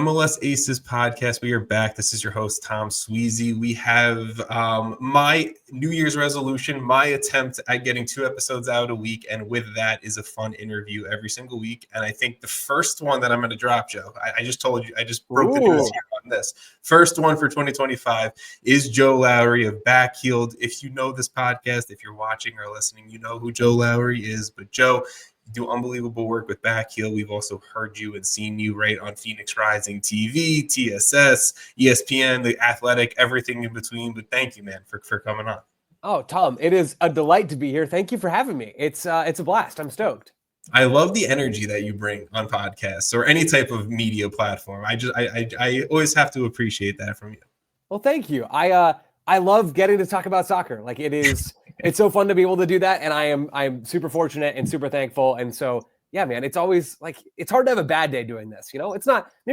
MLS Aces Podcast. We are back. This is your host, Tom Sweezy. We have my New Year's resolution, my attempt at getting 2 episodes out a week. And with that is a fun interview every single week. And I think the first one that I'm going to drop, Joe, I just told you, I just broke the news here on this. First one for 2025 is Joe Lowery of Backheeled. If you know this podcast, if you're watching or listening, you know who Joe Lowery is. But Joe, do unbelievable work with Backheeled. We've also heard you and seen you right on Phoenix Rising TV, TSS, ESPN, The Athletic, everything in between. But thank you, man, for coming on. Oh, Tom, it is a delight to be here. Thank you for having me. It's a blast. I'm stoked. I love the energy that you bring on podcasts or any type of media platform. I always have to appreciate that from you. Well, thank you. I love getting to talk about soccer. Like it's so fun to be able to do that. And I'm super fortunate and super thankful. And so, yeah, man, it's always like, it's hard to have a bad day doing this. Maybe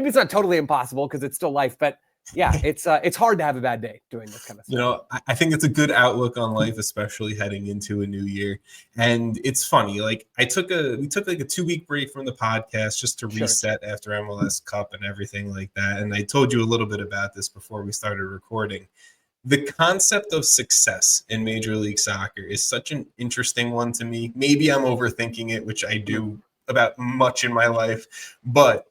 it's not totally impossible because it's still life, but yeah, it's hard to have a bad day doing this kind of stuff. I think it's a good outlook on life, especially heading into a new year. And it's funny, like we took like a 2-week break from the podcast just to reset after MLS Cup and everything like that. And I told you a little bit about this before we started recording. The concept of success in Major League Soccer is such an interesting one to me. Maybe I'm overthinking it, which I do about much in my life. But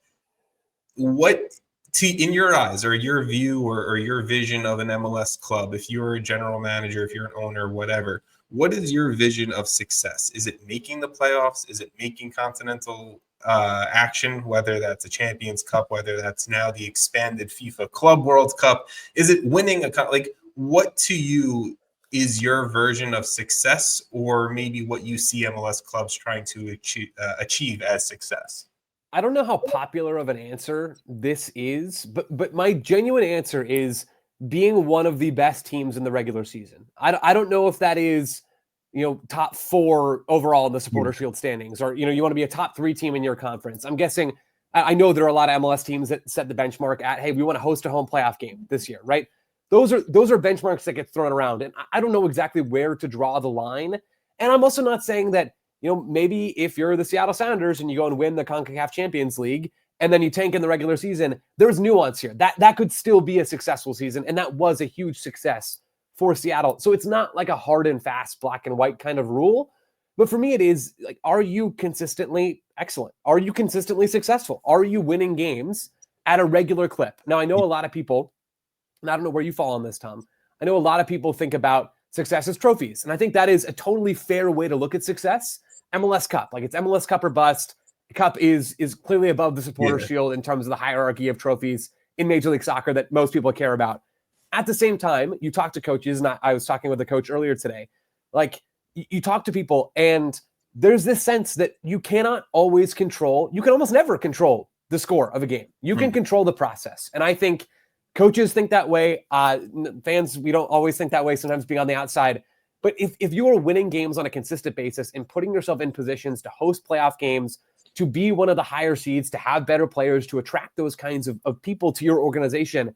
in your eyes or your view or your vision of an MLS club, if you're a general manager, if you're an owner, whatever, what is your vision of success? Is it making the playoffs? Is it making continental action, whether that's a Champions Cup, whether that's now the expanded FIFA Club World Cup? Is it winning a cup? Like, what to you is your version of success, or maybe what you see MLS clubs trying to achieve as success? I don't know how popular of an answer this is, but my genuine answer is being one of the best teams in the regular season. I don't know if that is, top 4 overall in the Supporter Shield standings, or, you want to be a top 3 team in your conference. I'm guessing, I know there are a lot of MLS teams that set the benchmark at, hey, we want to host a home playoff game this year, right? Those are benchmarks that get thrown around. And I don't know exactly where to draw the line. And I'm also not saying that, maybe if you're the Seattle Sounders and you go and win the CONCACAF Champions League and then you tank in the regular season, there's nuance here. That could still be a successful season. And that was a huge success for Seattle. So it's not like a hard and fast black and white kind of rule. But for me, it is like, are you consistently excellent? Are you consistently successful? Are you winning games at a regular clip? Now, I know a lot of people, and I don't know where you fall on this, Tom. I know a lot of people think about success as trophies. And I think that is a totally fair way to look at success. MLS Cup, like it's MLS Cup or bust. The Cup is clearly above the Supporter Shield in terms of the hierarchy of trophies in Major League Soccer that most people care about. At the same time, you talk to coaches, and I was talking with a coach earlier today, like you talk to people and there's this sense that you cannot always control, you can almost never control the score of a game. You can control the process. And I think coaches think that way. Fans, we don't always think that way, sometimes being on the outside. But if you are winning games on a consistent basis and putting yourself in positions to host playoff games, to be one of the higher seeds, to have better players, to attract those kinds of people to your organization,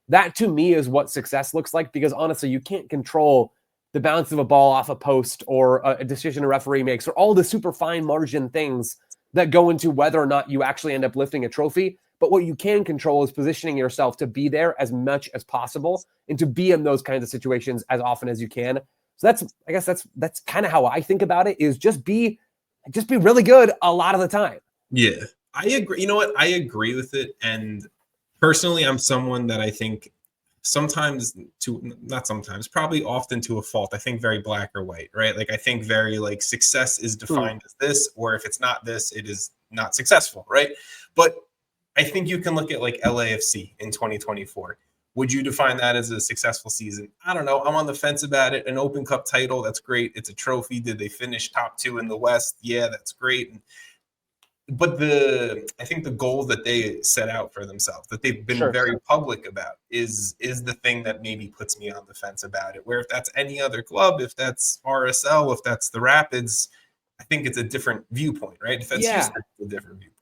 that to me is what success looks like. Because honestly, you can't control the bounce of a ball off a post or a decision a referee makes or all the super fine margin things that go into whether or not you actually end up lifting a trophy. But what you can control is positioning yourself to be there as much as possible and to be in those kinds of situations as often as you can. So that's kind of how I think about it, is just be really good a lot of the time. Yeah, I agree. You know what? I agree with it. And personally, I'm someone that I think probably often to a fault, I think very black or white, right? Like I think very like success is defined as this, or if it's not this, it is not successful, right? But I think you can look at like LAFC in 2024. Would you define that as a successful season? I don't know. I'm on the fence about it. An Open Cup title, that's great. It's a trophy. Did they finish top 2 in the West? Yeah, that's great. But I think the goal that they set out for themselves, that they've been very public about, is the thing that maybe puts me on the fence about it. Where if that's any other club, if that's RSL, if that's the Rapids, I think it's a different viewpoint, right? If that's Houston, it's a different viewpoint.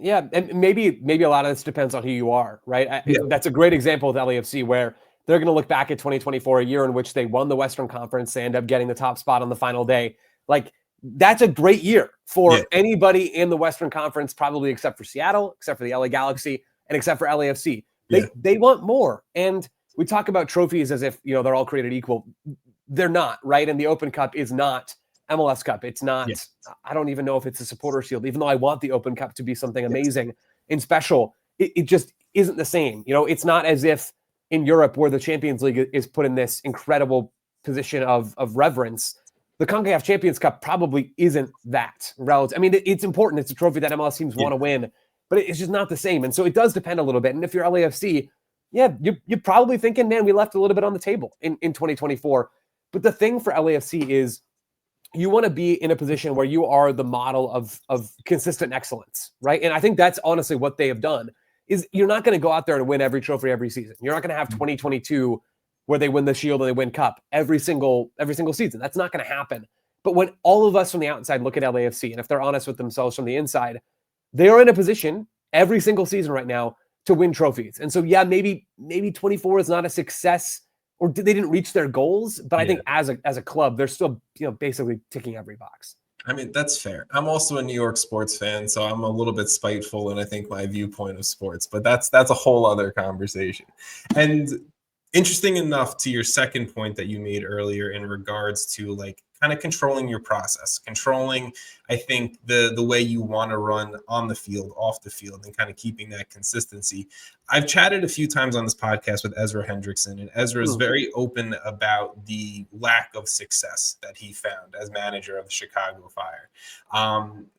Yeah, and maybe a lot of this depends on who you are, right? That's a great example with LAFC, where they're going to look back at 2024, a year in which they won the Western Conference. They end up getting the top spot on the final day. Like, that's a great year for anybody in the Western Conference, probably except for Seattle, except for the LA Galaxy. and except for LAFC. Yeah. They want more. And we talk about trophies as if, they're all created equal. They're not, right? And the Open Cup is not MLS Cup. It's not, I don't even know if it's a supporter shield, even though I want the Open Cup to be something amazing and special. It just isn't the same. It's not as if in Europe where the Champions League is put in this incredible position of reverence. The CONCACAF Champions Cup probably isn't that relative. I mean, it's important. It's a trophy that MLS teams want to win, but it's just not the same. And so it does depend a little bit. And if you're LAFC, you're probably thinking, man, we left a little bit on the table in 2024. But the thing for LAFC is you want to be in a position where you are the model of consistent excellence, right? And I think that's honestly what they have done. Is you're not going to go out there and win every trophy every season. You're not going to have 2022 where they win the Shield and they win Cup every single season. That's not going to happen. But when all of us from the outside look at LAFC, and if they're honest with themselves from the inside, they are in a position every single season right now to win trophies. And so, maybe 24 is not a success, or they didn't reach their goals. But I think as a club, they're still basically ticking every box. I mean, that's fair. I'm also a New York sports fan, so I'm a little bit spiteful in, I think, my viewpoint of sports, but that's a whole other conversation. And interesting enough, to your second point that you made earlier in regards to like kind of controlling your process, controlling, I think, the way you want to run on the field, off the field, and kind of keeping that consistency. I've chatted a few times on this podcast with Ezra Hendrickson, and Ezra is very open about the lack of success that he found as manager of the Chicago Fire.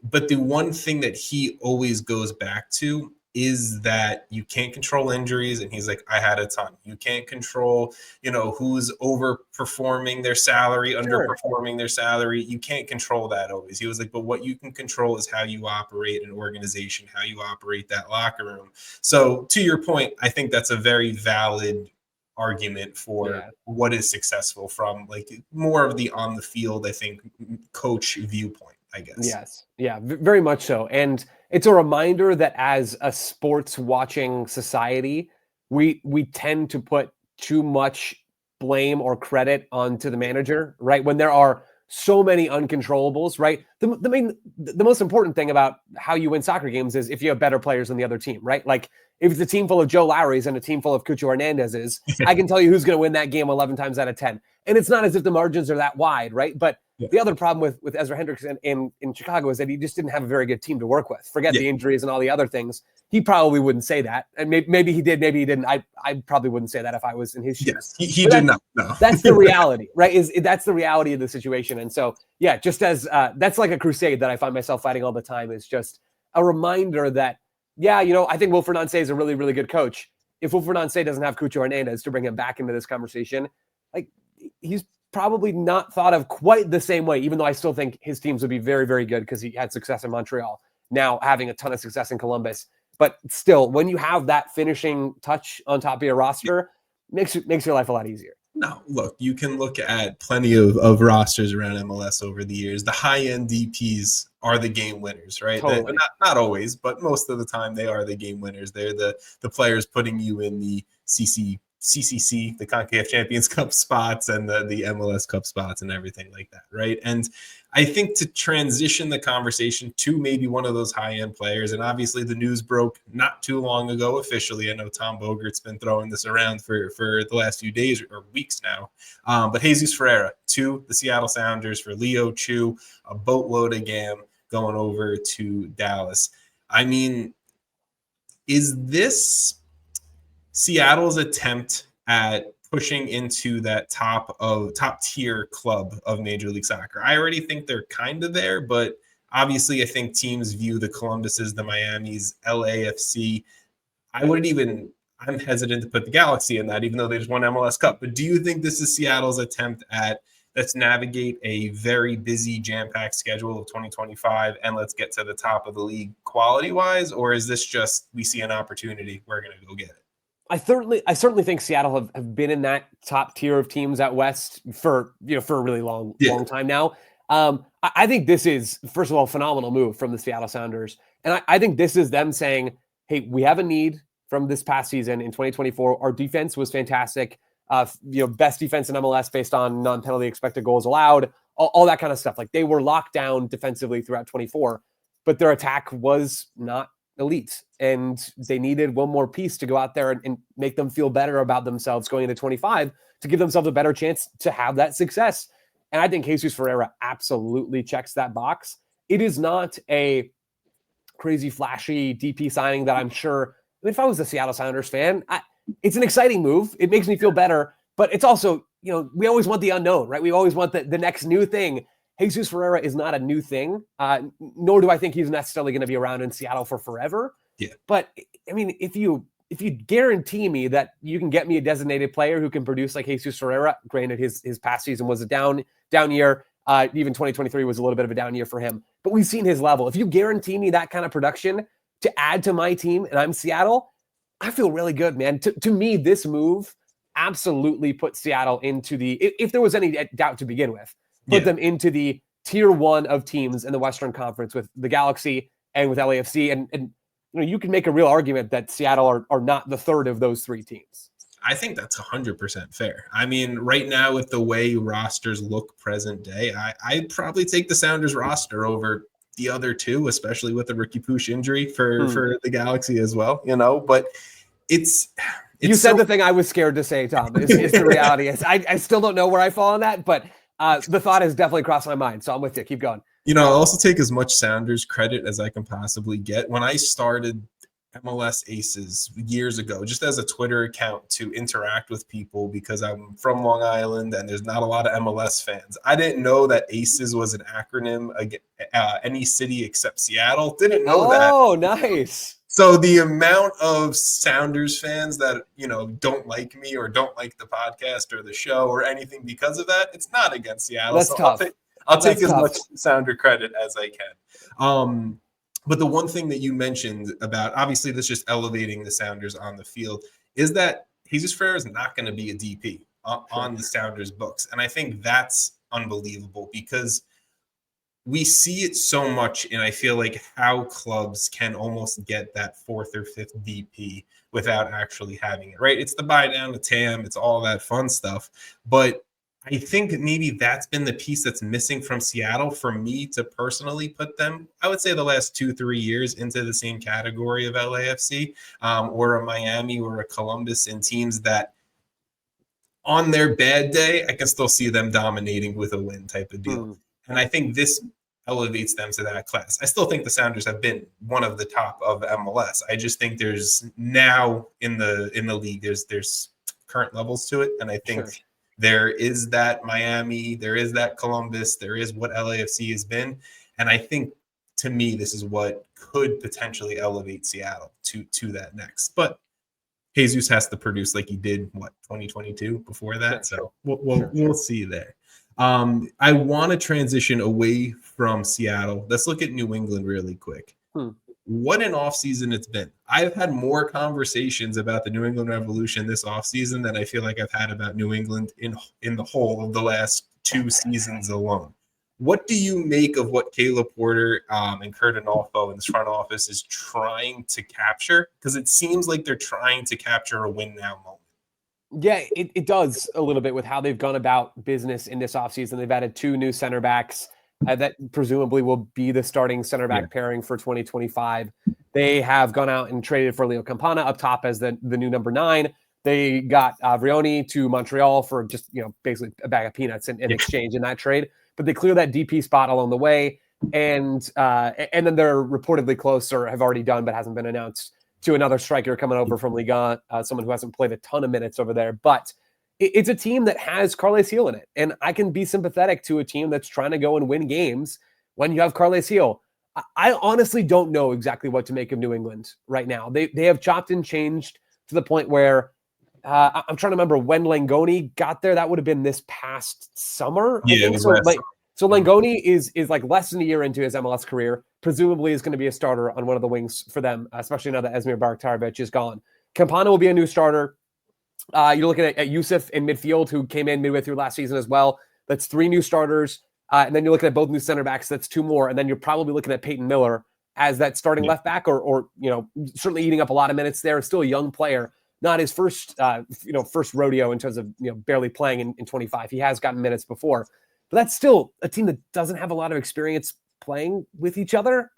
But the one thing that he always goes back to is that you can't control injuries. And he's like, I had a ton. You can't control, who's overperforming their salary, underperforming their salary. You can't control that always. He was like, but what you can control is how you operate an organization, how you operate that locker room. So to your point, I think that's a very valid argument for what is successful from like more of the on the field, I think, coach viewpoint, I guess. Yes. Yeah, very much so. And it's a reminder that as a sports watching society, we tend to put too much blame or credit onto the manager, right? When there are so many uncontrollables, right? The most important thing about how you win soccer games is if you have better players than the other team, right? Like if it's a team full of Joe Lowrys and a team full of Cucho Hernandez's, I can tell you who's going to win that game 11 times out of 10. And it's not as if the margins are that wide, right? But the other problem with Ezra Hendrickson in Chicago is that he just didn't have a very good team to work with. Forget the injuries and all the other things. He probably wouldn't say that. And maybe he did, maybe he didn't. I probably wouldn't say that if I was in his shoes. Yes, he did not. No. That's the reality, right? That's the reality of the situation. And so, just as that's like a crusade that I find myself fighting all the time, is just a reminder that, I think Wilfred Nancy is a really, really good coach. If Wilfred Nancy doesn't have Cucho Hernandez to bring him back into this conversation, like he's probably not thought of quite the same way, even though I still think his teams would be very, very good because he had success in Montreal, now having a ton of success in Columbus. But still, when you have that finishing touch on top of your roster, makes your life a lot easier. No, look, you can look at plenty of rosters around MLS over the years. The high-end DPs are the game winners, right? Totally. Not always, but most of the time they are the game winners. They're the players putting you in the CCC, the CONCACAF Champions Cup spots, and the MLS Cup spots and everything like that, right? And I think to transition the conversation to maybe one of those high-end players, and obviously the news broke not too long ago officially. I know Tom Bogert's been throwing this around for the last few days or weeks now. But Jesus Ferriera to the Seattle Sounders for Leo Chu, a boatload of GAM going over to Dallas. I mean, is this Seattle's attempt at pushing into that top tier club of Major League Soccer? I already think they're kind of there, but obviously I think teams view the Columbuses, the Miamis, LAFC. I'm hesitant to put the Galaxy in that, even though they just won MLS Cup. But do you think this is Seattle's attempt at let's navigate a very busy, jam-packed schedule of 2025 and let's get to the top of the league quality-wise? Or is this just we see an opportunity, we're going to go get it? I certainly think Seattle have been in that top tier of teams out west for a really long time now. I think this is, first of all, a phenomenal move from the Seattle Sounders. And I think this is them saying, hey, we have a need from this past season in 2024. Our defense was fantastic. Best defense in MLS based on non-penalty expected goals allowed, all that kind of stuff. Like they were locked down defensively throughout 24, but their attack was not elite, and they needed one more piece to go out there and make them feel better about themselves going into 25 to give themselves a better chance to have that success. And I think Jesus Ferriera absolutely checks that box. It is not a crazy flashy DP signing that I'm sure, I mean, if I was a Seattle Sounders fan, it's an exciting move. It makes me feel better, but it's also, we always want the unknown, right? We always want the next new thing. Jesus Ferriera is not a new thing, nor do I think he's necessarily going to be around in Seattle for forever. Yeah. But I mean, if you guarantee me that you can get me a designated player who can produce like Jesus Ferriera, granted his past season was a down year, even 2023 was a little bit of a down year for him, but we've seen his level. If you guarantee me that kind of production to add to my team and I'm Seattle, I feel really good, man. To me, this move absolutely put Seattle into if there was any doubt to begin with, put them into the tier 1 of teams in the Western Conference with the Galaxy and with LAFC. And you can make a real argument that Seattle are not the third of those 3 teams. I think that's 100% fair. I mean, right now with the way rosters look present day, I'd probably take the Sounders roster over the other 2, especially with the Ricky Pooch injury for the Galaxy as well, but it's you said the thing I was scared to say, Tom, is the reality. I still don't know where I fall on that, but the thought has definitely crossed my mind. So I'm with you. Keep going. I'll also take as much Sounders credit as I can possibly get. When I started MLS Aces years ago, just as a Twitter account to interact with people because I'm from Long Island and there's not a lot of MLS fans, I didn't know that Aces was an acronym, any city except Seattle. Didn't know that. Oh, nice. So the amount of Sounders fans that, don't like me or don't like the podcast or the show or anything because of that, it's not against Seattle. That's tough. I'll take as much Sounder credit as I can. But the one thing that you mentioned about, obviously, that's just elevating the Sounders on the field, is that Jesus Ferriera is not going to be a DP on the Sounders books. And I think that's unbelievable because we see it so much, and I feel like how clubs can almost get that 4th or 5th DP without actually having it, right? It's the buy down, the TAM, it's all that fun stuff. But I think maybe that's been the piece that's missing from Seattle for me to personally put them, I would say the last 2-3 years, into the same category of LAFC or a Miami or a Columbus, and teams that on their bad day, I can still see them dominating with a win type of deal. And I think this elevates them to that class. I still think the Sounders have been one of the top of MLS. I just think there's now in the league, there's current levels to it. And I think there is that Miami, there is that Columbus, there is what LAFC has been. And I think, to me, this is what could potentially elevate Seattle to that next. But Jesus has to produce like he did, 2022 before that. So we'll see there. I want to transition away from Seattle. Let's look at New England really quick. What an offseason it's been. I've had more conversations about the New England Revolution this offseason than I feel like I've had about New England in the whole of the last 2 seasons alone. What do you make of what Caleb Porter and Kurt Anolfo in this front office is trying to capture? Because it seems like they're trying to capture a win now moment. Yeah, it does a little bit with how they've gone about business in this offseason. They've added 2 new center backs that presumably will be the starting center back pairing for 2025. They have gone out and traded for Leo Campana up top as the new number 9. They got Vrioni to Montreal for just, basically a bag of peanuts in exchange in that trade. But they clear that DP spot along the way. And then they're reportedly close, or have already done, but hasn't been announced, to another striker coming over from Liga, someone who hasn't played a ton of minutes over there. But it's a team that has Carles Gil in it. And I can be sympathetic to a team that's trying to go and win games when you have Carles Gil. I honestly don't know exactly what to make of New England right now. They have chopped and changed to the point where I'm trying to remember when Langoni got there. That would have been this past summer. Yeah, I think. So Langoni is like less than a year into his MLS career. Presumably is going to be a starter on one of the wings for them, especially now that Esmir Bakhtarovic is gone. Campana will be a new starter. You're looking at Yusuf in midfield, who came in midway through last season as well. That's 3 new starters. And then you're looking at both new center backs. That's 2 more. And then you're probably looking at Peyton Miller as that starting left back, or certainly eating up a lot of minutes there. Still a young player, not his first rodeo in terms of barely playing in 25. He has gotten minutes before, but that's still a team that doesn't have a lot of experience playing with each other.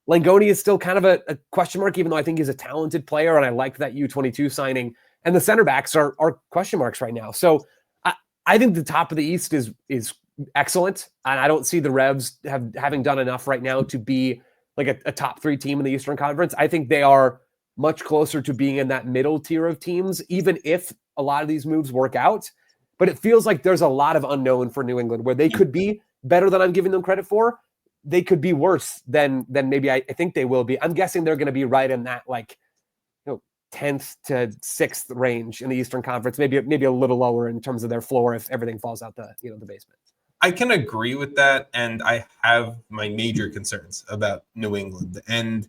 Langoni is still kind of a question mark, even though I think he's a talented player, and I like that U22 signing. And the center backs are question marks right now. So I think the top of the East is excellent, and I don't see the Revs having done enough right now to be like a top 3 team in the Eastern Conference. I think they are much closer to being in that middle tier of teams, even if a lot of these moves work out. But it feels like there's a lot of unknown for New England, where they could be better than I'm giving them credit for. They could be worse than maybe I think they will be. I'm guessing they're going to be right in that 10th to 6th range in the Eastern Conference, maybe a little lower in terms of their floor if everything falls out the basement. I can agree with that, and I have my major concerns about New England. And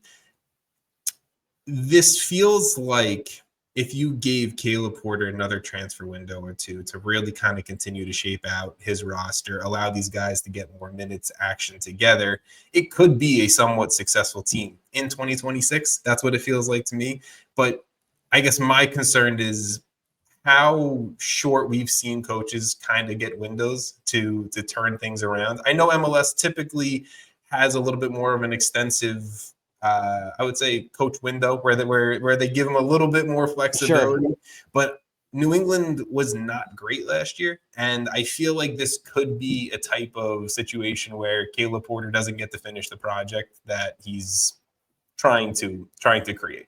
this feels like if you gave Caleb Porter another transfer window or two to really kind of continue to shape out his roster, allow these guys to get more minutes action together, it could be a somewhat successful team in 2026. That's what it feels like to me. But I guess my concern is how short we've seen coaches kind of get windows to turn things around. I know MLS typically has a little bit more of an extensive I would say coach window where they give them a little bit more flexibility. Sure. But New England was not great last year, and I feel like this could be a type of situation where Caleb Porter doesn't get to finish the project that he's trying to create.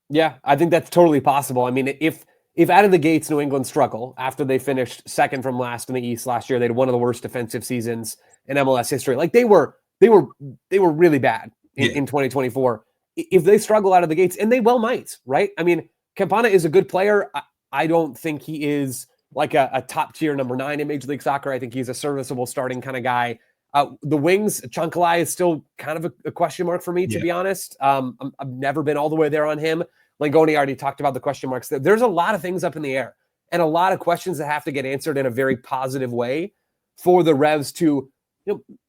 Yeah, I think that's totally possible. I mean, if out of the gates New England struggle after they finished second from last in the East last year, they had one of the worst defensive seasons in MLS history. Like they were really bad in 2024. If they struggle out of the gates, and they well might, right? I mean, Campana is a good player. I don't think he is like a top tier number 9 in Major League Soccer. I think he's a serviceable starting kind of guy. The wings, Chankalai is still kind of a question mark for me, to be honest. I've never been all the way there on him. Langoni already talked about the question marks. There's a lot of things up in the air and a lot of questions that have to get answered in a very positive way for the Revs to,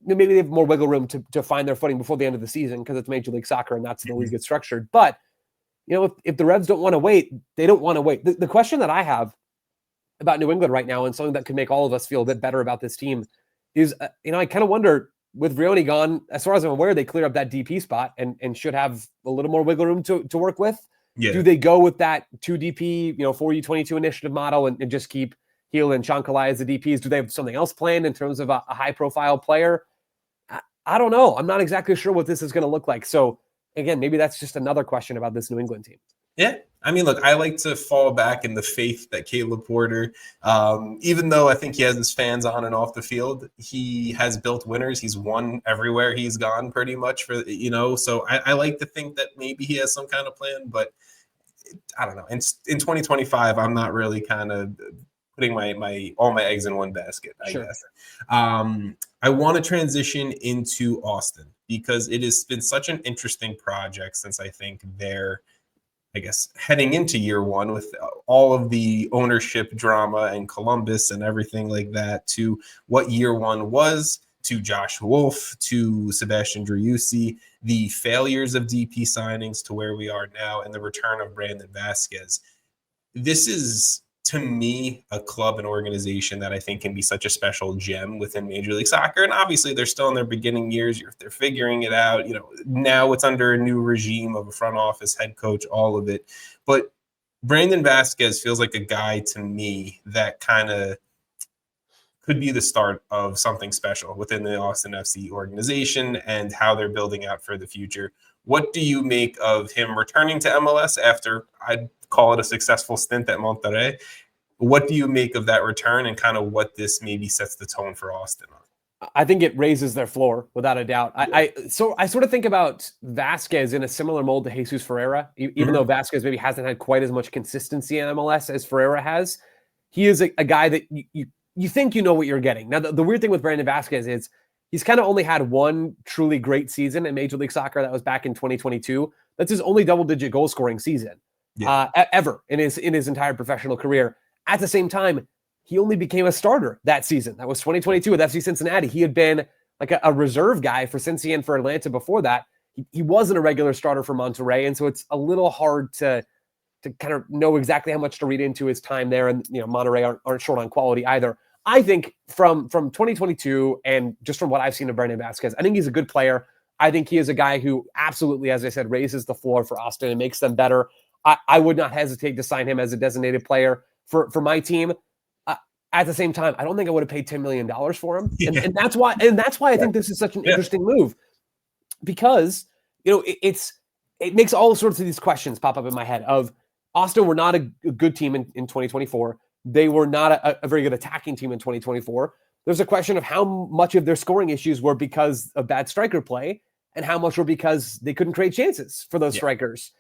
maybe they have more wiggle room to find their footing before the end of the season because it's Major League Soccer and that's the league gets structured. But, if the Revs don't want to wait, they don't want to wait. The question that I have about New England right now, and something that could make all of us feel a bit better about this team, is, I kind of wonder, with Vrioni gone, as far as I'm aware, they clear up that DP spot and should have a little more wiggle room to work with. Yeah. Do they go with that 2 DP, 4U22 initiative model and just keep Heel and Chankalai as the DPs? Do they have something else planned in terms of a high-profile player? I don't know. I'm not exactly sure what this is going to look like. So, again, maybe that's just another question about this New England team. Yeah. I mean, look, I like to fall back in the faith that Caleb Porter, even though I think he has his fans on and off the field, he has built winners. He's won everywhere he's gone pretty much so I like to think that maybe he has some kind of plan, but I don't know. In 2025, I'm not really kind of putting all my eggs in one basket, I guess. I want to transition into Austin because it has been such an interesting project since I think they're, heading into year one with all of the ownership drama and Columbus and everything like that, to what year one was, to Josh Wolf, to Sebastian Driussi, the failures of DP signings to where we are now, and the return of Brandon Vasquez. This is, to me, a club and organization that I think can be such a special gem within Major League Soccer. And obviously they're still in their beginning years. They're figuring it out. Now it's under a new regime of a front office, head coach, all of it. But Brandon Vasquez feels like a guy to me that kind of could be the start of something special within the Austin FC organization and how they're building out for the future. What do you make of him returning to MLS after, I'd call it, a successful stint at Monterrey? What do you make of that return and kind of what this maybe sets the tone for Austin on? I think it raises their floor without a doubt. I sort of think about Vasquez in a similar mold to Jesus Ferriera, even though Vasquez maybe hasn't had quite as much consistency in MLS as Ferriera has. He is a guy that you think you know what you're getting. Now, the weird thing with Brandon Vasquez is he's kind of only had one truly great season in Major League Soccer. That was back in 2022. That's his only double-digit goal-scoring season ever in his entire professional career. At the same time, he only became a starter that season. That was 2022 with FC Cincinnati. He had been like a reserve guy for Cincy and for Atlanta before that. He wasn't a regular starter for Monterrey, and so it's a little hard to kind of know exactly how much to read into his time there. And Monterrey aren't short on quality either. I think from 2022 and just from what I've seen of Brandon Vasquez, I think he's a good player. I think he is a guy who absolutely, as I said, raises the floor for Austin and makes them better. I would not hesitate to sign him as a designated player for my team. At the same time, I don't think I would have paid $10 million for him. And that's why I think this is such an interesting move, because, it makes all sorts of these questions pop up in my head of Austin were not a good team in 2024. They were not a very good attacking team in 2024. There's a question of how much of their scoring issues were because of bad striker play and how much were because they couldn't create chances for those strikers.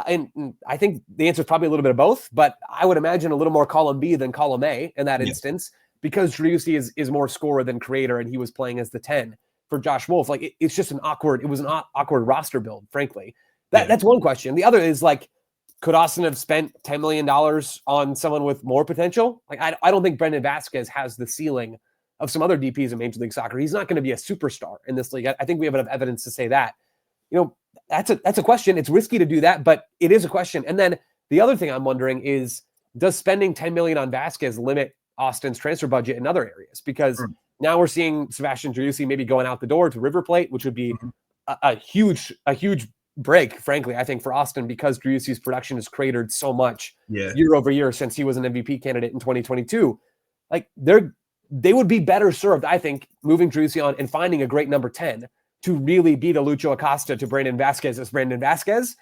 And I think the answer is probably a little bit of both, but I would imagine a little more column B than column A in that instance, because Driussi is more scorer than creator, and he was playing as the 10 for Josh Wolf. Like, it's just an awkward roster build, frankly. That's one question. The other is, like, could Austin have spent $10 million on someone with more potential? Like, I don't think Brendan Vasquez has the ceiling of some other DPs in Major League Soccer. He's not going to be a superstar in this league. I think we have enough evidence to say that. That's a question. It's risky to do that, but it is a question. And then the other thing I'm wondering is, does spending $10 million on Vasquez limit Austin's transfer budget in other areas? Because now we're seeing Sebastian Driussi maybe going out the door to River Plate, which would be a huge break, frankly, I think, for Austin, because Driussi's production has cratered so much year over year since he was an MVP candidate in 2022. Like, they would be better served, I think, moving Driussi on and finding a great number 10 to really beat a Lucho Acosta to Brandon Vasquez as Brandon Vasquez.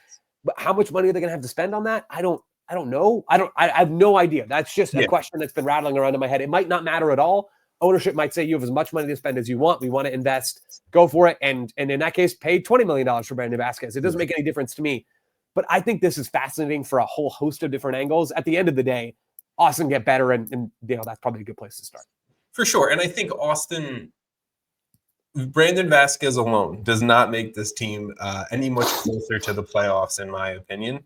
But how much money are they going to have to spend on that? I don't know. I have no idea. That's just a question that's been rattling around in my head. It might not matter at all. Ownership might say, you have as much money to spend as you want. We want to invest. Go for it. And in that case, pay $20 million for Brandon Vasquez. It doesn't make any difference to me. But I think this is fascinating for a whole host of different angles. At the end of the day, Austin get better, and that's probably a good place to start. For sure. And I think Brandon Vasquez alone does not make this team any much closer to the playoffs, in my opinion,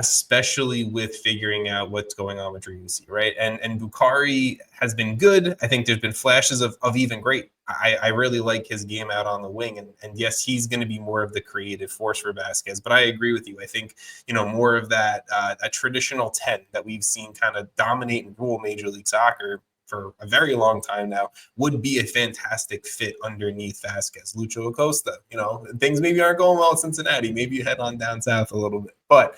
especially with figuring out what's going on with Driussi, right? And Bukhari has been good. I think there's been flashes of even great. I really like his game out on the wing. And yes, he's going to be more of the creative force for Vasquez. But I agree with you. I think, more of that a traditional 10 that we've seen kind of dominate and rule Major League Soccer for a very long time now would be a fantastic fit underneath Vasquez. Lucho Acosta, things maybe aren't going well in Cincinnati. Maybe you head on down south a little bit. But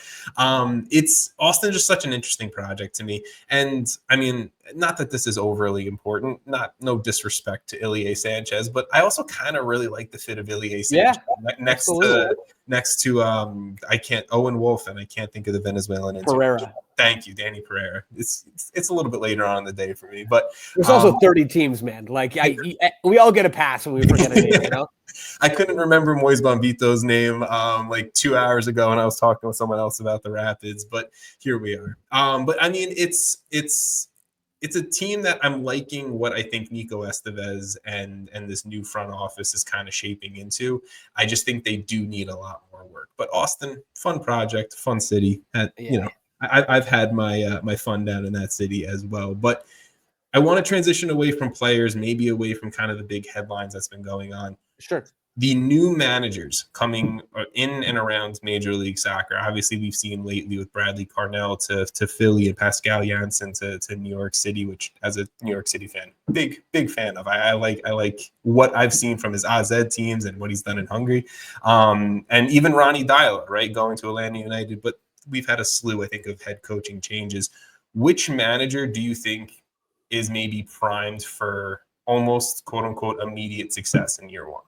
it's Austin, just such an interesting project to me. And I mean, not that this is overly important, no disrespect to Ilie Sanchez, but I also kind of really like the fit of Ilie Sanchez next to Owen Wolf, and I can't think of the Venezuelan Ferriera. Thank you, Danny Ferriera. It's a little bit later on in the day for me, but there's also 30 teams, man. Like we all get a pass when we forget a name, I couldn't remember Moise Bombito's name like 2 hours ago, and I was talking with someone else about the Rapids, but here we are. But I mean, it's a team that I'm liking what I think Nico Estevez and this new front office is kind of shaping into. I just think they do need a lot more work. But Austin, fun project, fun city. I've had my fun down in that city as well. But I want to transition away from players, maybe away from kind of the big headlines that's been going on. Sure. The new managers coming in and around Major League Soccer. Obviously, we've seen lately with Bradley Carnell to Philly and Pascal Janssen to New York City, which, as a New York City fan, big fan of. I like what I've seen from his AZ teams and what he's done in Hungary, and even Ronnie Dyla, right, going to Atlanta United. But we've had a slew, I think, of head coaching changes. Which manager do you think is maybe primed for almost quote unquote immediate success in year one?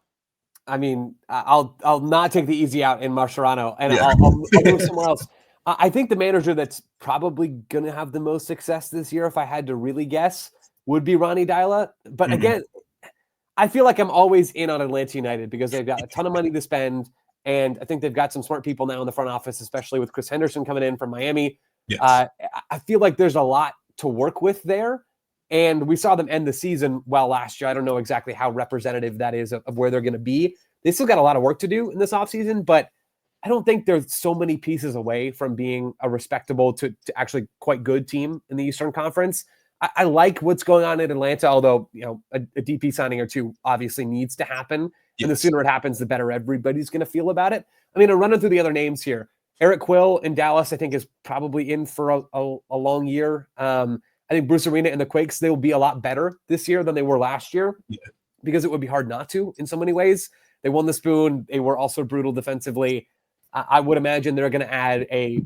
I mean, I'll not take the easy out in Mascherano, and I'll move somewhere else. I think the manager that's probably going to have the most success this year, if I had to really guess, would be Ronnie Dyla. But again, I feel like I'm always in on Atlanta United because they've got a ton of money to spend, and I think they've got some smart people now in the front office, especially with Chris Henderson coming in from Miami. Yes. I feel like there's a lot to work with there. And we saw them end the season well last year. I don't know exactly how representative that is of where they're going to be. They still got a lot of work to do in this offseason, but I don't think there's so many pieces away from being a respectable to actually quite good team in the Eastern Conference. I like what's going on in Atlanta, although a DP signing or two obviously needs to happen. Yes. And the sooner it happens, the better everybody's going to feel about it. I mean, I'm running through the other names here. Eric Quill in Dallas, I think, is probably in for a long year. I think Bruce Arena and the Quakes, they will be a lot better this year than they were last year because it would be hard not to in so many ways. They won the Spoon. They were also brutal defensively. I would imagine they're going to add a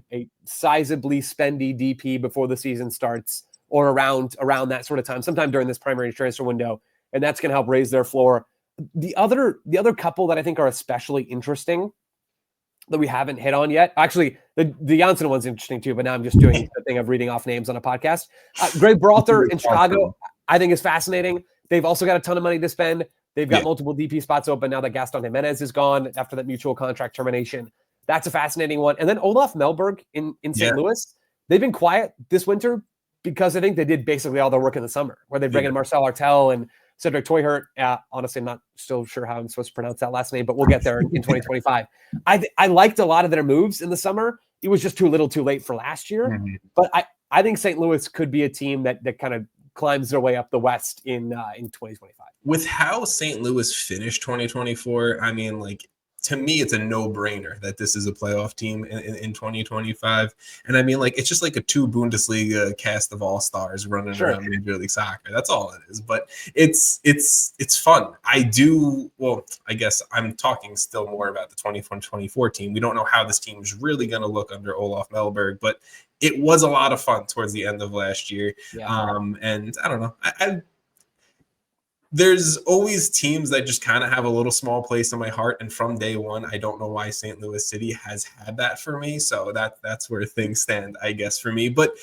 sizably spendy DP before the season starts, or around that sort of time, sometime during this primary transfer window, and that's going to help raise their floor. The other couple that I think are especially interesting that we haven't hit on yet, actually, the Janssen one's interesting too, but now I'm just doing the thing of reading off names on a podcast. Greg Berhalter in Chicago, I think is fascinating. They've also got a ton of money to spend. They've got multiple DP spots open now that Gaston Jimenez is gone after that mutual contract termination. That's a fascinating one. And then Olaf Melberg in St. Louis. They've been quiet this winter because I think they did basically all their work in the summer, where they bring in Marcel Artel and Cedric Toyhurt. Honestly, I'm not still sure how I'm supposed to pronounce that last name, but we'll get there in 2025. I liked a lot of their moves in the summer. It was just too little too late for last year. Mm-hmm. But I think St. Louis could be a team that kind of climbs their way up the West in 2025. With how St. Louis finished 2024, I mean, like, to me, it's a no-brainer that this is a playoff team in 2025. And I mean, like, it's just like a 2 Bundesliga cast of all-stars running around Major League Soccer. That's all it is. But it's fun. I guess I'm talking still more about the 2024 team. We don't know how this team is really going to look under Olaf Melberg, but it was a lot of fun towards the end of last year. Yeah. And I don't know. There's always teams that just kind of have a little small place in my heart. And from day one, I don't know why St. Louis City has had that for me. So that's where things stand, I guess, for me. But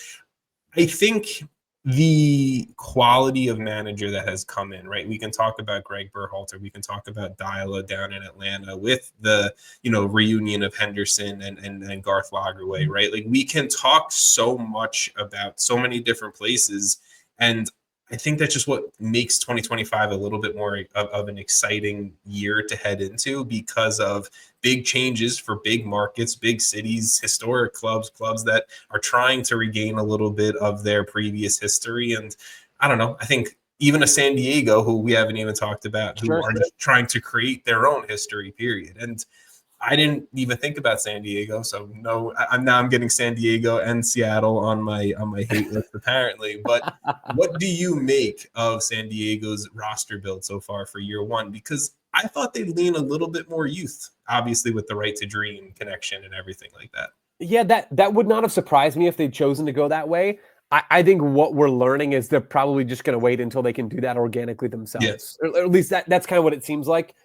I think the quality of manager that has come in, right? We can talk about Greg Berhalter. We can talk about Dyla down in Atlanta with the, reunion of Henderson and Garth Lagerwey, right? Like, we can talk so much about so many different places. And I think that's just what makes 2025 a little bit more of an exciting year to head into, because of big changes for big markets, big cities, historic clubs that are trying to regain a little bit of their previous history. And I don't know, I think even a San Diego, who we haven't even talked about, who are just trying to create their own history, period. And I didn't even think about San Diego, so no. I'm getting San Diego and Seattle on my hate list apparently. But what do you make of San Diego's roster build so far for year one? Because I thought they'd lean a little bit more youth, obviously with the Right to Dream connection and everything like that. Yeah, that would not have surprised me if they'd chosen to go that way. I think what we're learning is they're probably just going to wait until they can do that organically themselves. Yes. Or at least that's kind of what it seems like.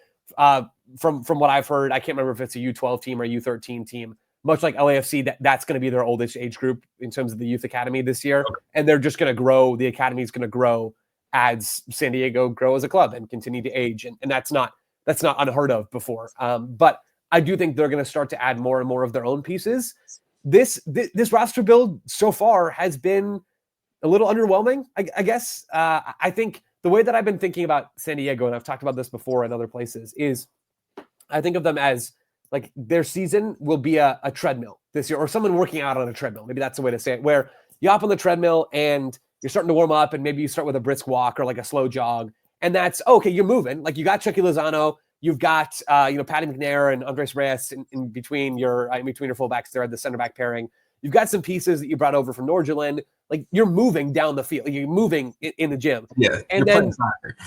From what I've heard, I can't remember if it's a U12 team or a U13 team, much like LAFC, that's going to be their oldest age group in terms of the youth academy this year. Okay. And they're just going to grow. The academy is going to grow as San Diego grow as a club and continue to age. And that's not unheard of before. But I do think they're going to start to add more and more of their own pieces. This roster build so far has been a little underwhelming, I guess. I think the way that I've been thinking about San Diego, and I've talked about this before in other places, is I think of them as like their season will be a treadmill this year, or someone working out on a treadmill. Maybe that's the way to say it, where you hop on the treadmill and you're starting to warm up, and maybe you start with a brisk walk or like a slow jog. And that's okay. You're moving. Like, you got Chucky Lozano, you've got Patty McNair and Andres Reyes in between your fullbacks there at the center back pairing. You've got some pieces that you brought over from Norgerland. Like, you're moving down the field. You're moving in the gym. Yeah. And then,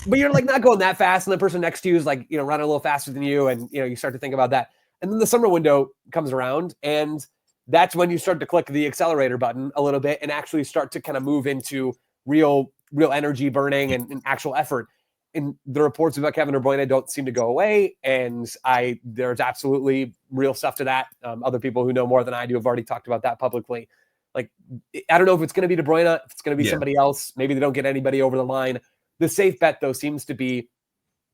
but you're like not going that fast. And the person next to you is like, running a little faster than you. And, you start to think about that. And then the summer window comes around, and that's when you start to click the accelerator button a little bit and actually start to kind of move into real energy burning and actual effort. And the reports about Kevin De Bruyne don't seem to go away. And there's absolutely real stuff to that. Other people who know more than I do have already talked about that publicly. Like, I don't know if it's going to be De Bruyne, if it's going to be somebody else. Maybe they don't get anybody over the line. The safe bet, though, seems to be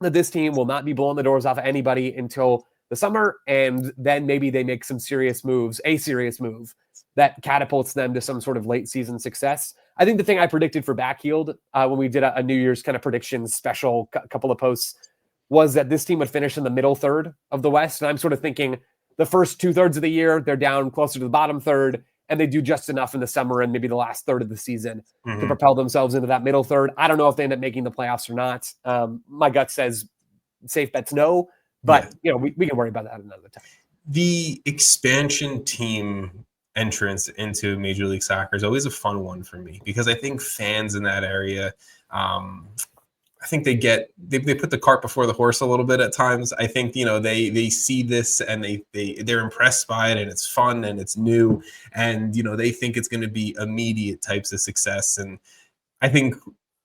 that this team will not be blowing the doors off of anybody until the summer. And then maybe they make some serious moves, a serious move that catapults them to some sort of late season success. I think the thing I predicted for Backheeled when we did a New Year's kind of predictions special, couple of posts, was that this team would finish in the middle third of the West. And I'm sort of thinking the first 2/3 of the year, they're down closer to the bottom third, and they do just enough in the summer and maybe the last third of the season to propel themselves into that middle third. I don't know if they end up making the playoffs or not. My gut says safe bets no, but we can worry about that another time. The expansion team entrance into Major League Soccer is always a fun one for me, because I think fans in that area I think they put the cart before the horse a little bit at times. I think, they see this and they're impressed by it, and it's fun and it's new, and they think it's going to be immediate types of success. And I think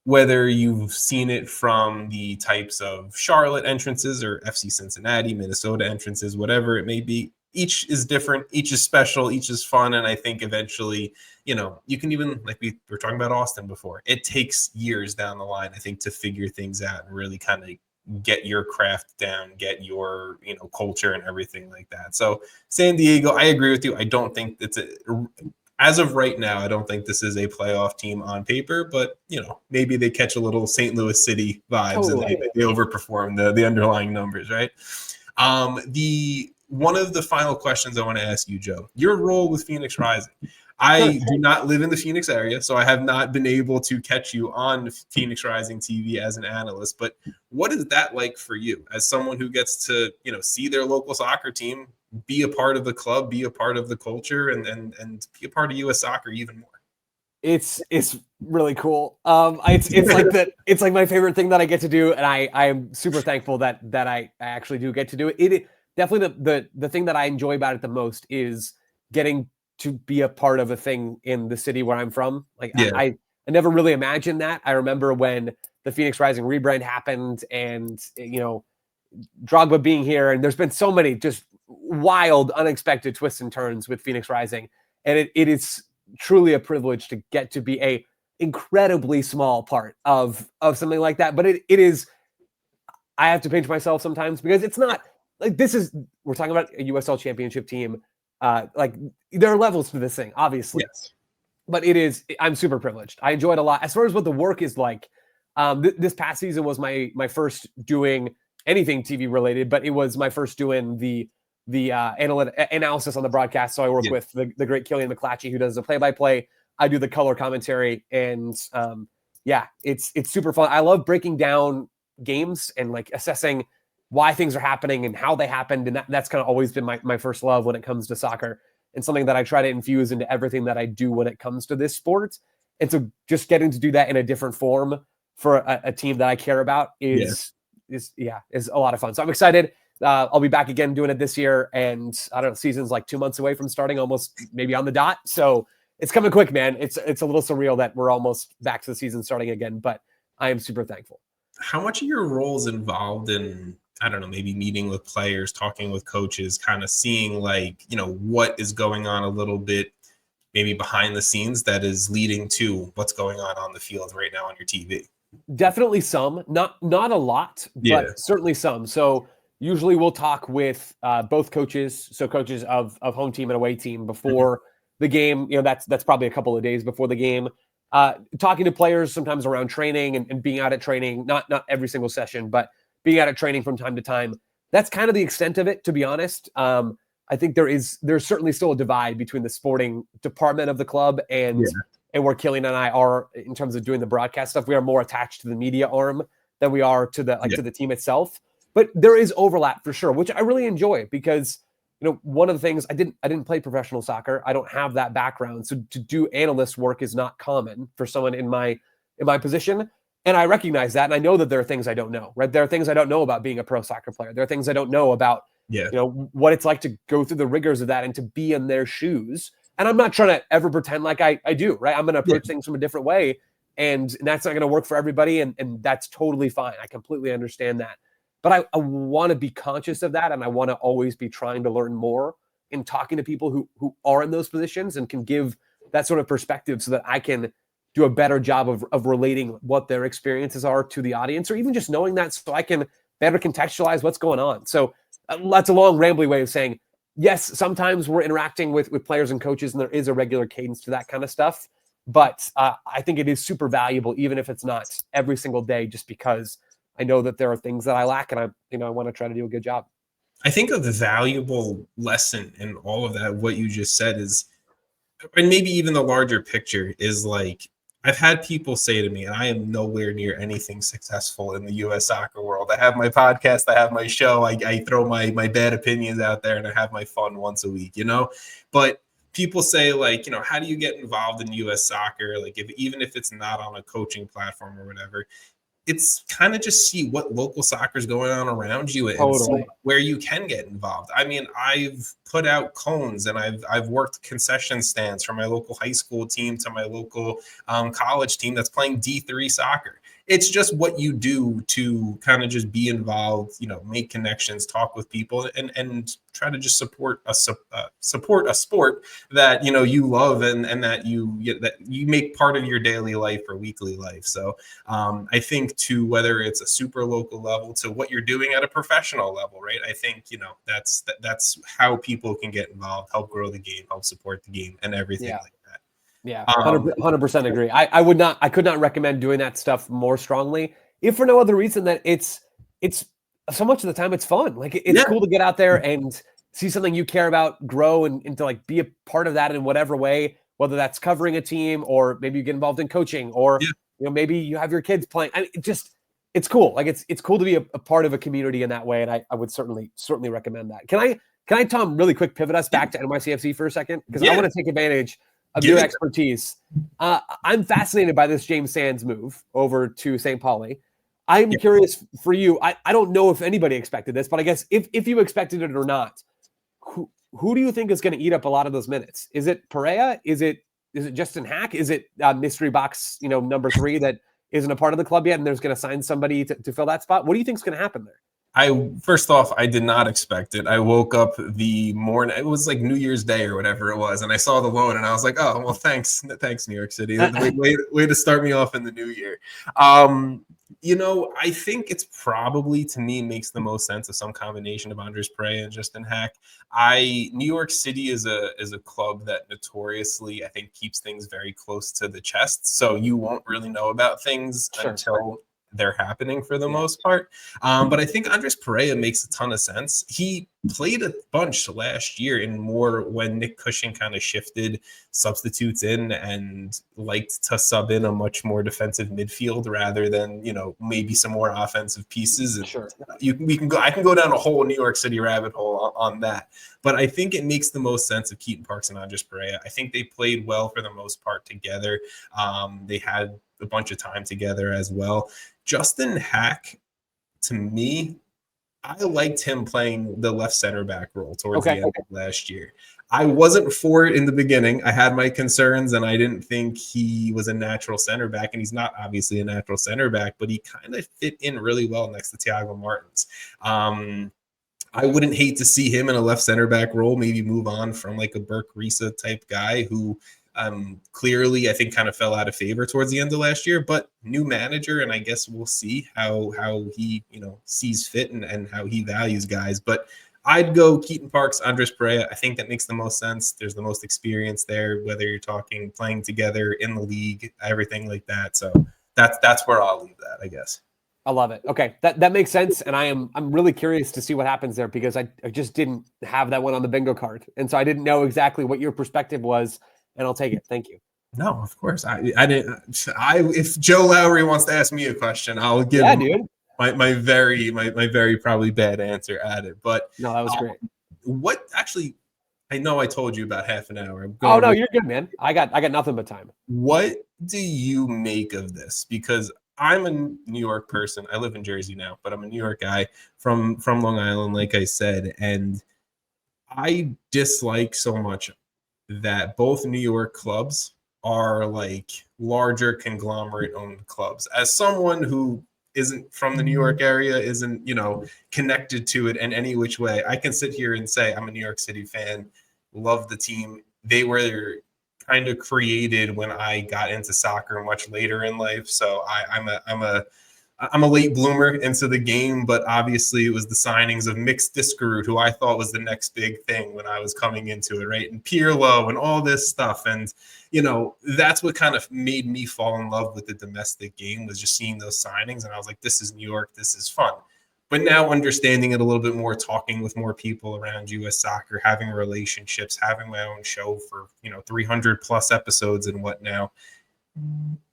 whether you've seen it from the types of Charlotte entrances or FC Cincinnati, Minnesota entrances, whatever it may be, each is different, each is special, each is fun. And I think eventually, you can even, like we were talking about Austin before, it takes years down the line, I think, to figure things out and really kind of get your craft down, get your, culture and everything like that. So San Diego, I agree with you. I don't think as of right now, I don't think this is a playoff team on paper, but maybe they catch a little St. Louis City vibes and they overperform the underlying numbers, right? One of the final questions I want to ask you, Joe, your role with Phoenix Rising. I do not live in the Phoenix area, so I have not been able to catch you on Phoenix Rising TV as an analyst. But what is that like for you as someone who gets to, see their local soccer team, be a part of the club, be a part of the culture, and be a part of U.S. soccer even more? It's really cool. It's like that. It's like my favorite thing that I get to do, and I am super thankful that I actually do get to do it. It definitely the thing that I enjoy about it the most is getting to be a part of a thing in the city where I'm from. Like I never really imagined that. I remember when the Phoenix Rising rebrand happened, and Drogba being here, and there's been so many just wild, unexpected twists and turns with Phoenix Rising, and it is truly a privilege to get to be a incredibly small part of something like that. But it is, I have to pinch myself sometimes because it's not like we're talking about a USL Championship team. Like there are levels to this thing, obviously. Yes. But I'm super privileged. I enjoy it a lot. As far as what the work is like, this past season was my first doing anything TV related, but it was my first doing the analysis on the broadcast. So I work with the great Killian McClatchy, who does the play-by-play. I do the color commentary, and it's super fun. I love breaking down games and like assessing why things are happening and how they happened. And that's kind of always been my first love when it comes to soccer, and something that I try to infuse into everything that I do when it comes to this sport. And so just getting to do that in a different form for a team that I care about is a lot of fun. So I'm excited. I'll be back again doing it this year, and I don't know, season's like 2 months away from starting, almost maybe on the dot. So it's coming quick, man. It's a little surreal that we're almost back to the season starting again, but I am super thankful. How much of your role is involved in, I don't know, maybe meeting with players, talking with coaches, kind of seeing like, what is going on a little bit, maybe behind the scenes that is leading to what's going on the field right now on your TV? Definitely some, not a lot, but certainly some. So usually we'll talk with both coaches, so coaches of home team and away team before the game. That's probably a couple of days before the game. Talking to players sometimes around training and being out at training, not every single session, but being out at training from time to time. That's kind of the extent of it, to be honest. I think there's certainly still a divide between the sporting department of the club and where Killian and I are in terms of doing the broadcast stuff. We are more attached to the media arm than we are to the team itself. But there is overlap for sure, which I really enjoy because, one of the things I didn't play professional soccer. I don't have that background. So to do analyst work is not common for someone in my position. And I recognize that. And I know that there are things I don't know, right? There are things I don't know about being a pro soccer player. There are things I don't know about, what it's like to go through the rigors of that and to be in their shoes. And I'm not trying to ever pretend like I do, right? I'm going to approach things from a different way. And that's not going to work for everybody. And that's totally fine. I completely understand that. But I want to be conscious of that, and I want to always be trying to learn more in talking to people who are in those positions and can give that sort of perspective so that I can do a better job of relating what their experiences are to the audience, or even just knowing that so I can better contextualize what's going on. So that's a long, rambly way of saying, yes, sometimes we're interacting with players and coaches, and there is a regular cadence to that kind of stuff. But I think it is super valuable, even if it's not every single day, just because I know that there are things that I lack, and I want to try to do a good job. I think a valuable lesson in all of that, what you just said is, and maybe even the larger picture is like, I've had people say to me, and I am nowhere near anything successful in the U.S. soccer world. I have my podcast, I have my show, I throw my bad opinions out there, and I have my fun once a week, But people say like, how do you get involved in U.S. soccer? Like even if it's not on a coaching platform or whatever. it's kind of just see what local soccer is going on around you and see Totally. where you can get involved. I mean, I've put out cones and I've worked concession stands from my local high school team to my local college team that's playing D3 soccer. It's just what you do to kind of just be involved, make connections, talk with people, and try to just support a sport that you love and that you make part of your daily life or weekly life. So I think to whether it's a super local level to what you're doing at a professional level, right? I think that's how people can get involved, help grow the game, help support the game, and everything like that. Yeah, 100% agree. I could not recommend doing that stuff more strongly, if for no other reason that it's so much of the time it's fun. Like it's cool to get out there and see something you care about grow and to like be a part of that in whatever way, whether that's covering a team or maybe you get involved in coaching or maybe you have your kids playing. It's cool. Like it's cool to be a part of a community in that way, and I would certainly recommend that. Can I Tom really quick pivot us back to NYCFC for a second, because I want to take advantage of your expertise. I'm fascinated by this James Sands move over to St. Pauli. I'm curious for you. I don't know if anybody expected this, but I guess if you expected it or not, who do you think is going to eat up a lot of those minutes? Is it Ferriera? Is it Justin Hack? Is it mystery box, number 3 that isn't a part of the club yet and there's going to sign somebody to fill that spot? What do you think is going to happen there? First off, I did not expect it. I woke up the morning, it was like New Year's Day or whatever it was, and I saw the loan and I was like, oh, well, thanks, New York City. Way to start me off in the new year. I think it's probably, to me, makes the most sense of some combination of Andres Perea and Justin Hack. New York City is a club that notoriously, I think, keeps things very close to the chest. So you won't really know about things until they're happening for the most part. But I think Andres Perea makes a ton of sense. He played a bunch last year in more when Nick Cushing kind of shifted substitutes in and liked to sub in a much more defensive midfield rather than, maybe some more offensive pieces. And I can go down a whole New York City rabbit hole on that. But I think it makes the most sense of Keaton Parks and Andres Perea. I think they played well for the most part together. They had a bunch of time together as well. Justin Hack, to me, I liked him playing the left center back role towards the end of last year. I wasn't for it in the beginning. I had my concerns, and I didn't think he was a natural center back, and he's not obviously a natural center back, but he kind of fit in really well next to Thiago Martins. I wouldn't hate to see him in a left center back role, maybe move on from like a Burke Risa type guy who clearly I think kind of fell out of favor towards the end of last year, but new manager, and I guess we'll see how he sees fit and how he values guys. But I'd go Keaton Parks, Andres Perea. I think that makes the most sense. There's the most experience there, whether you're talking playing together in the league, everything like that. So that's where I'll leave that, I guess. I love it. Okay, that makes sense, and I'm really curious to see what happens there, because I just didn't have that one on the bingo card, and so I didn't know exactly what your perspective was. And I'll take it. Thank you. No, of course. I didn't. If Joe Lowery wants to ask me a question, I'll give him my very probably bad answer at it. But no, that was great. What actually? I know I told you about half an hour. Oh no, you're good, man. I got nothing but time. What do you make of this? Because I'm a New York person. I live in Jersey now, but I'm a New York guy from Long Island, like I said, and I dislike so much that both New York clubs are like larger conglomerate owned clubs. As someone who isn't from the New York area, isn't, connected to it in any which way, I can sit here and say I'm a New York City fan, love the team. They were kind of created when I got into soccer much later in life. So I'm a late bloomer into the game, but obviously it was the signings of Mix Diskerud, who I thought was the next big thing when I was coming into it, right? And Pirlo and all this stuff. And, that's what kind of made me fall in love with the domestic game, was just seeing those signings. And I was like, this is New York. This is fun. But now understanding it a little bit more, talking with more people around U.S. soccer, having relationships, having my own show for, 300 plus episodes and what now.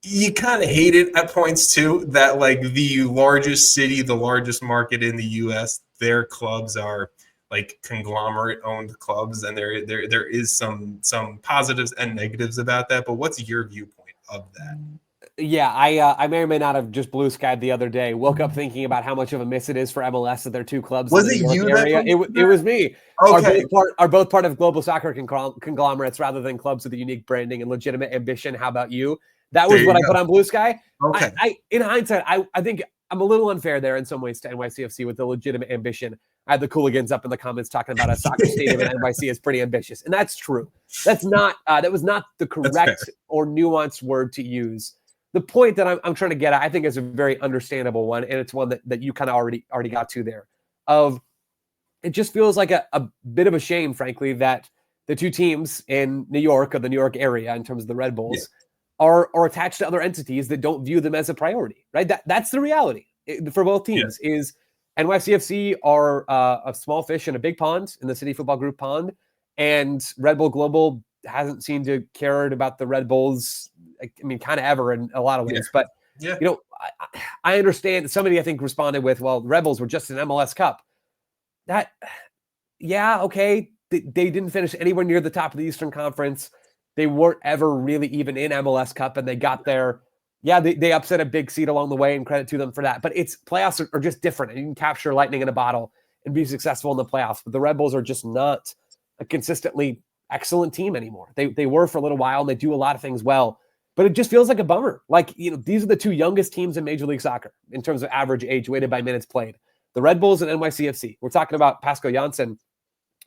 You kind of hate it at points too, that like the largest city, the largest market in the US, their clubs are like conglomerate owned clubs, and there is some positives and negatives about that. But what's your viewpoint of that? Yeah, I may or may not have just blue skied the other day. Woke up thinking about how much of a miss it is for MLS that their two clubs Was in the it New York you that area. posted It was me. Okay. Are both part of global soccer conglomerates rather than clubs with a unique branding and legitimate ambition. How about you? That was There what you I put on Blue Sky. Okay. I in hindsight, I think I'm a little unfair there in some ways to NYCFC with the legitimate ambition. I had the Cooligans up in the comments talking about a soccer stadium at NYC is pretty ambitious, and that's true. That's not that was not the correct or nuanced word to use. The point that I'm trying to get at, I think, is a very understandable one, and it's one that you kind of already got to there. Of it just feels like a bit of a shame, frankly, that the two teams in New York or the New York area, in terms of the Red Bulls, are attached to other entities that don't view them as a priority. Right? That's the reality for both teams. Is NYCFC are a small fish in a big pond in the City Football Group pond, and Red Bull Global hasn't seemed to care about the Red Bulls. I mean, kind of ever in a lot of ways. But you know, I understand. Somebody I think responded with, "Well, the Red Bulls were just an MLS Cup." That, yeah, okay. They didn't finish anywhere near the top of the Eastern Conference. They weren't ever really even in MLS Cup, and they got there. Yeah, they upset a big seed along the way, and credit to them for that. But it's playoffs are just different, and you can capture lightning in a bottle and be successful in the playoffs. But the Red Bulls are just not a consistently excellent team anymore. They were for a little while, and they do a lot of things well. But it just feels like a bummer. Like, you know, these are the two youngest teams in Major League Soccer in terms of average age weighted by minutes played. The Red Bulls and NYCFC. We're talking about Pascal Janssen,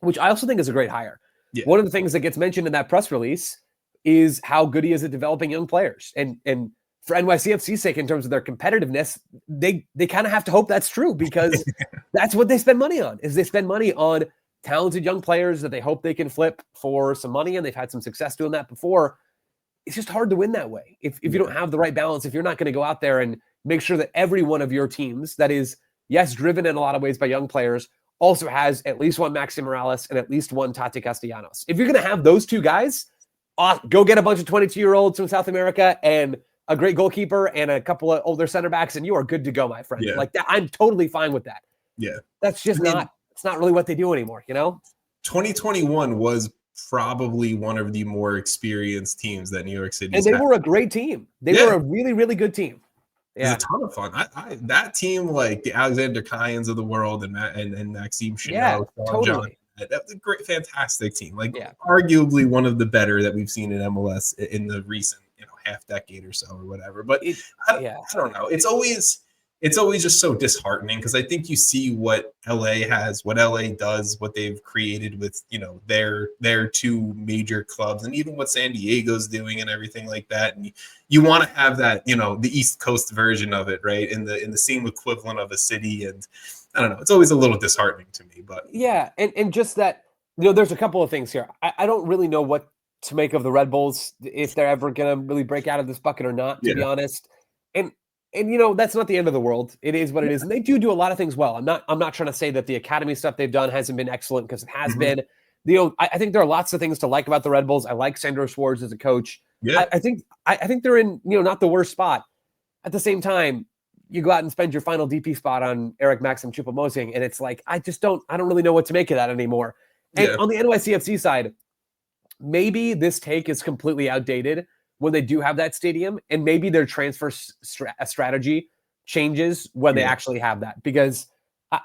which I also think is a great hire. Yeah. One of the things that gets mentioned in that press release is how good he is at developing young players. And for NYCFC's sake, in terms of their competitiveness, they kind of have to hope that's true, because that's what they spend money on, is they spend money on talented young players that they hope they can flip for some money, and they've had some success doing that before. It's just hard to win that way. If you don't have the right balance, if you're not going to go out there and make sure that every one of your teams that is, yes, driven in a lot of ways by young players, also has at least one Maxi Morales and at least one Tati Castellanos. If you're going to have those two guys, go get a bunch of 22-year-olds from South America and a great goalkeeper and a couple of older center backs, and you are good to go, my friend. Like that, I'm totally fine with that. Yeah. That's just it's not really what they do anymore, you know? 2021 was probably one of the more experienced teams that New York City had. And they were a great team. They were a really, really good team. Yeah, it's a ton of fun. That team, like the Alexander Kyans of the world and Maxime Chanot, totally. That's a great, fantastic team. Like arguably one of the better that we've seen in MLS in the recent, half decade or so or whatever. But I don't know. It's always just so disheartening, because I think you see what LA has, what LA does, what they've created with, their two major clubs, and even what San Diego's doing and everything like that. And you want to have that, the East Coast version of it, right? In the same equivalent of a city. And I don't know, it's always a little disheartening to me, but and just that, there's a couple of things here. I don't really know what to make of the Red Bulls, if they're ever going to really break out of this bucket or not, to be honest. And that's not the end of the world. It is what it is. And they do a lot of things well. I'm not trying to say that the academy stuff they've done hasn't been excellent, because it has been. I think there are lots of things to like about the Red Bulls. I like Sandro Schwartz as a coach. Yeah. I think they're in, not the worst spot. At the same time, you go out and spend your final DP spot on Eric Maxim Choupo-Moting, and it's like, I don't really know what to make of that anymore. And on the NYCFC side, maybe this take is completely outdated when they do have that stadium, and maybe their transfer strategy changes when they actually have that. Because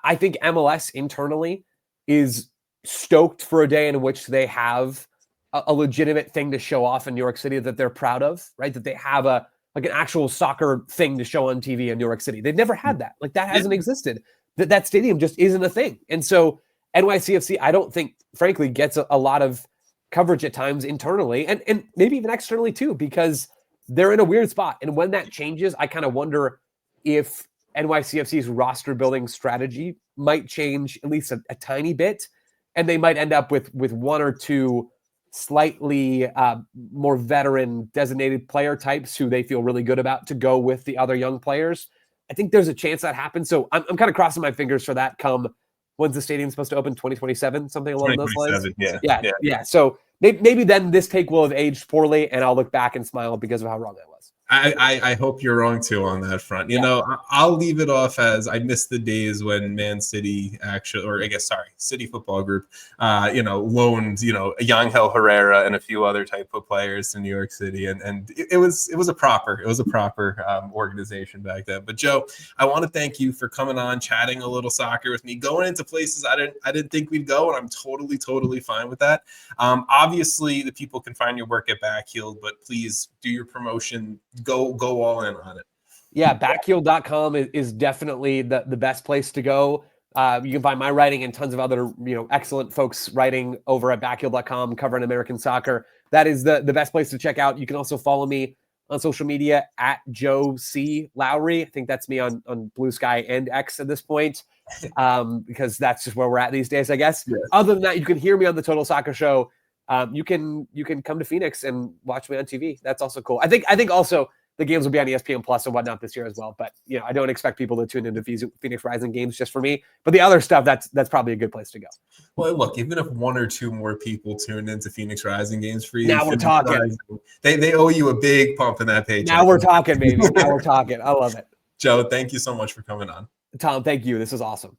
I think MLS internally is stoked for a day in which they have a legitimate thing to show off in New York City that they're proud of, right? That they have an actual soccer thing to show on TV in New York City. They've never had that. Like, that hasn't existed. That stadium just isn't a thing. And so NYCFC, I don't think, frankly, gets a lot of coverage at times internally and maybe even externally too, because they're in a weird spot. And when that changes, I kind of wonder if NYCFC's roster building strategy might change at least a tiny bit, and they might end up with one or two slightly more veteran designated player types who they feel really good about to go with the other young players. I think there's a chance that happens. So I'm kind of crossing my fingers for that come. When's the stadium supposed to open? 2027, something along those lines? Yeah. So maybe then this take will have aged poorly, and I'll look back and smile because of how wrong I was. I hope you're wrong too on that front. You know, I'll leave it off as I miss the days when Man City City Football Group, loaned, Yangel Herrera and a few other type of players to New York City, and it was a proper organization back then. But Joe, I want to thank you for coming on, chatting a little soccer with me, going into places I didn't think we'd go, and I'm totally fine with that. Obviously, the people can find your work at Backheeled, but please do your promotion. Go all in on it. Yeah, backheeled.com is definitely the best place to go. You can find my writing and tons of other, excellent folks writing over at backheeled.com covering American soccer. That is the best place to check out. You can also follow me on social media at Joe C. Lowery. I think that's me on Blue Sky and X at this point, because that's just where we're at these days, I guess. Yes. Other than that, you can hear me on the Total Soccer Show. You can come to Phoenix and watch me on TV. That's also cool. I think also the games will be on ESPN Plus and whatnot this year as well. But I don't expect people to tune into Phoenix Rising games just for me. But the other stuff, that's probably a good place to go. Well, look, even if one or two more people tune into Phoenix Rising games for you, now we're talking. They owe you a big pump in that paycheck. Now we're talking, baby. Now we're talking. I love it. Joe, thank you so much for coming on. Tom, thank you. This is awesome.